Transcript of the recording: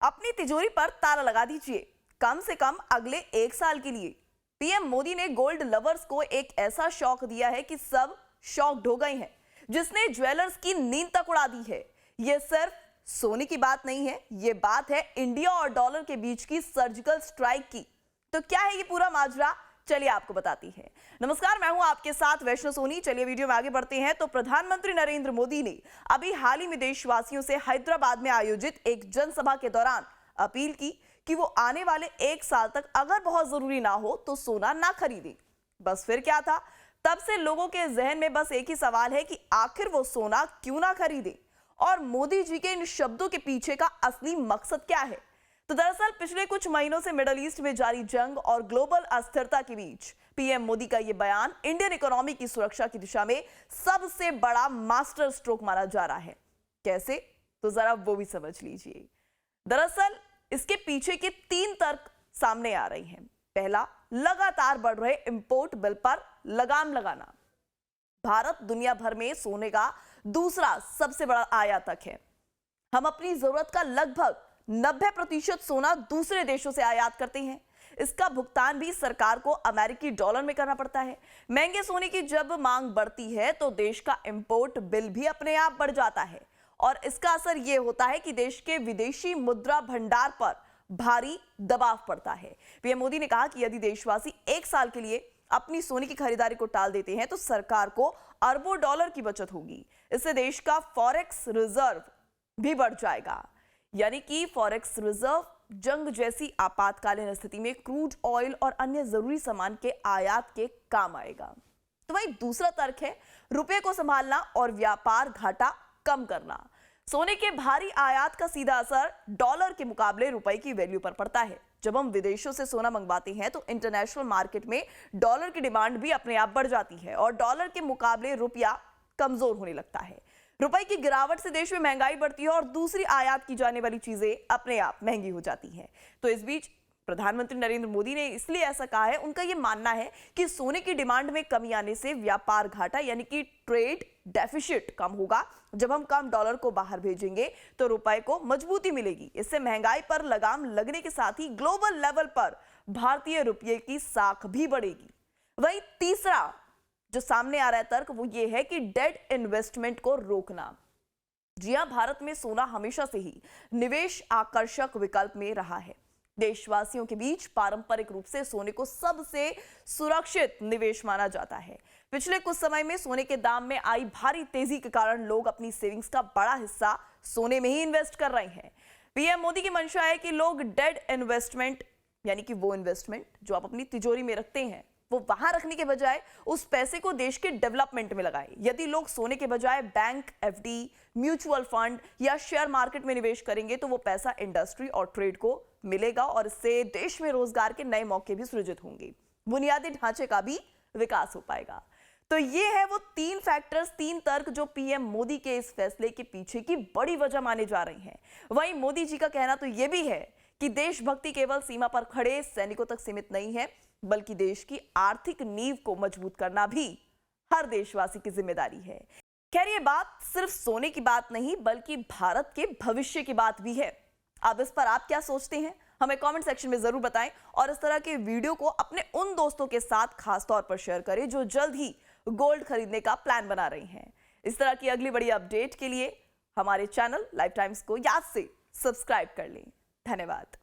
अपनी तिजोरी पर ताला लगा दीजिए, कम से कम अगले 1 साल के लिए। पीएम मोदी ने गोल्ड लवर्स को एक ऐसा शौक दिया है कि सब शॉक्ड हो गए हैं, जिसने ज्वेलर्स की नींद तक उड़ा दी है। यह सिर्फ सोने की बात नहीं है, यह बात है इंडिया और डॉलर के बीच की सर्जिकल स्ट्राइक की। तो क्या है ये पूरा माजरा, चलिए आपको बताती है। नमस्कार, मैं हूं आपके साथ वैष्णो सोनी। चलिए वीडियो में आगे बढ़ते हैं। तो प्रधानमंत्री नरेंद्र मोदी ने अभी हाल ही में देशवासियों से हैदराबाद में आयोजित एक जनसभा के दौरान अपील की कि वो आने वाले 1 साल तक अगर बहुत जरूरी ना हो तो सोना ना खरीदें। बस फिर क्या था, तब से लोगों के जहन में बस एक ही सवाल है कि आखिर वो सोना क्यों ना खरीदें और मोदी जी के इन शब्दों के पीछे का असली मकसद क्या है। तो दरअसल पिछले कुछ महीनों से मिडिल ईस्ट में जारी जंग और ग्लोबल अस्थिरता के बीच पीएम मोदी का यह बयान इंडियन इकोनॉमी की सुरक्षा की दिशा में सबसे बड़ा मास्टर स्ट्रोक माना जा रहा है। कैसे, तो जरा वो भी समझ लीजिए। दरअसल इसके पीछे के 3 तर्क सामने आ रहे हैं। पहला, लगातार बढ़ रहे इंपोर्ट बिल पर लगाम लगाना। भारत दुनिया भर में सोने का दूसरा सबसे बड़ा आयातक है। हम अपनी जरूरत का लगभग 90% सोना दूसरे देशों से आयात करते हैं। इसका भुगतान भी सरकार को अमेरिकी डॉलर में करना पड़ता है। महंगे सोने की जब मांग बढ़ती है तो देश का इंपोर्ट बिल भी अपने आप बढ़ जाता है और इसका असर यह होता है कि देश के विदेशी मुद्रा भंडार पर भारी दबाव पड़ता है। पीएम मोदी ने कहा कि यदि देशवासी 1 साल के लिए अपनी सोने की खरीदारी को टाल देते हैं तो सरकार को अरबों डॉलर की बचत होगी। इससे देश का फॉरेक्स रिजर्व भी बढ़ जाएगा, यानी कि फॉरेक्स रिजर्व जंग जैसी आपातकालीन स्थिति में क्रूड ऑयल और अन्य जरूरी सामान के आयात के काम आएगा। तो वहीं दूसरा तर्क है रुपए को संभालना और व्यापार घाटा कम करना। सोने के भारी आयात का सीधा असर डॉलर के मुकाबले रुपए की वैल्यू पर पड़ता है। जब हम विदेशों से सोना मंगवाते हैं तो इंटरनेशनल मार्केट में डॉलर की डिमांड भी अपने आप बढ़ जाती है और डॉलर के मुकाबले रुपया कमजोर होने लगता है। रुपए की गिरावट से देश में महंगाई बढ़ती है और दूसरी आयात की जाने वाली चीजें अपने आप महंगी हो जाती हैं। तो इस बीच प्रधानमंत्री नरेंद्र मोदी ने इसलिए ऐसा कहा है। उनका यह मानना है कि सोने की डिमांड में कमी आने से व्यापार घाटा यानी कि ट्रेड डेफिसिट कम होगा। जब हम कम डॉलर को बाहर भेजेंगे तो रुपए को मजबूती मिलेगी। इससे महंगाई पर लगाम लगने के साथ ही ग्लोबल लेवल पर भारतीय रुपये की साख भी बढ़ेगी। वहीं तीसरा जो सामने आ रहा है तर्क वो ये है कि डेड इन्वेस्टमेंट को रोकना। जी हां, भारत में सोना हमेशा से ही निवेश आकर्षक विकल्प में रहा है। देशवासियों के बीच पारंपरिक रूप से सोने को सबसे सुरक्षित निवेश माना जाता है। पिछले कुछ समय में सोने के दाम में आई भारी तेजी के कारण लोग अपनी सेविंग्स का बड़ा हिस्सा सोने में ही इन्वेस्ट कर रहे हैं। पीएम मोदी की मंशा है कि लोग डेड इन्वेस्टमेंट यानी कि वो इन्वेस्टमेंट जो आप अपनी तिजोरी में रखते हैं वो वहां रखने के बजाय उस पैसे को देश के डेवलपमेंट में लगाएं। यदि लोग सोने के बजाय बैंक, एफडी, म्यूचुअल फंड या शेयर मार्केट में निवेश करेंगे तो वो पैसा इंडस्ट्री और ट्रेड को मिलेगा और इससे देश में रोजगार के नए मौके भी सृजित होंगे। बुनियादी ढांचे का भी विकास हो पाएगा। तो ये है वो 3 फैक्टर्स, 3 तर्क जो पीएम मोदी के इस फैसले के पीछे की बड़ी वजह माने जा रही हैं। वहीं मोदी जी का कहना तो ये भी है कि देशभक्ति केवल सीमा पर खड़े सैनिकों तक सीमित नहीं है, बल्कि देश की आर्थिक नींव को मजबूत करना भी हर देशवासी की जिम्मेदारी है। खैर, ये बात सिर्फ सोने की बात नहीं बल्कि भारत के भविष्य की बात भी है। अब इस पर आप क्या सोचते हैं, हमें कमेंट सेक्शन में जरूर बताएं और इस तरह के वीडियो को अपने उन दोस्तों के साथ खास तौर पर शेयर करें जो जल्द ही गोल्ड खरीदने का प्लान बना रहे हैं। इस तरह की अगली बड़ी अपडेट के लिए हमारे चैनल लाइफ टाइम्स को याद से सब्सक्राइब कर लें। धन्यवाद।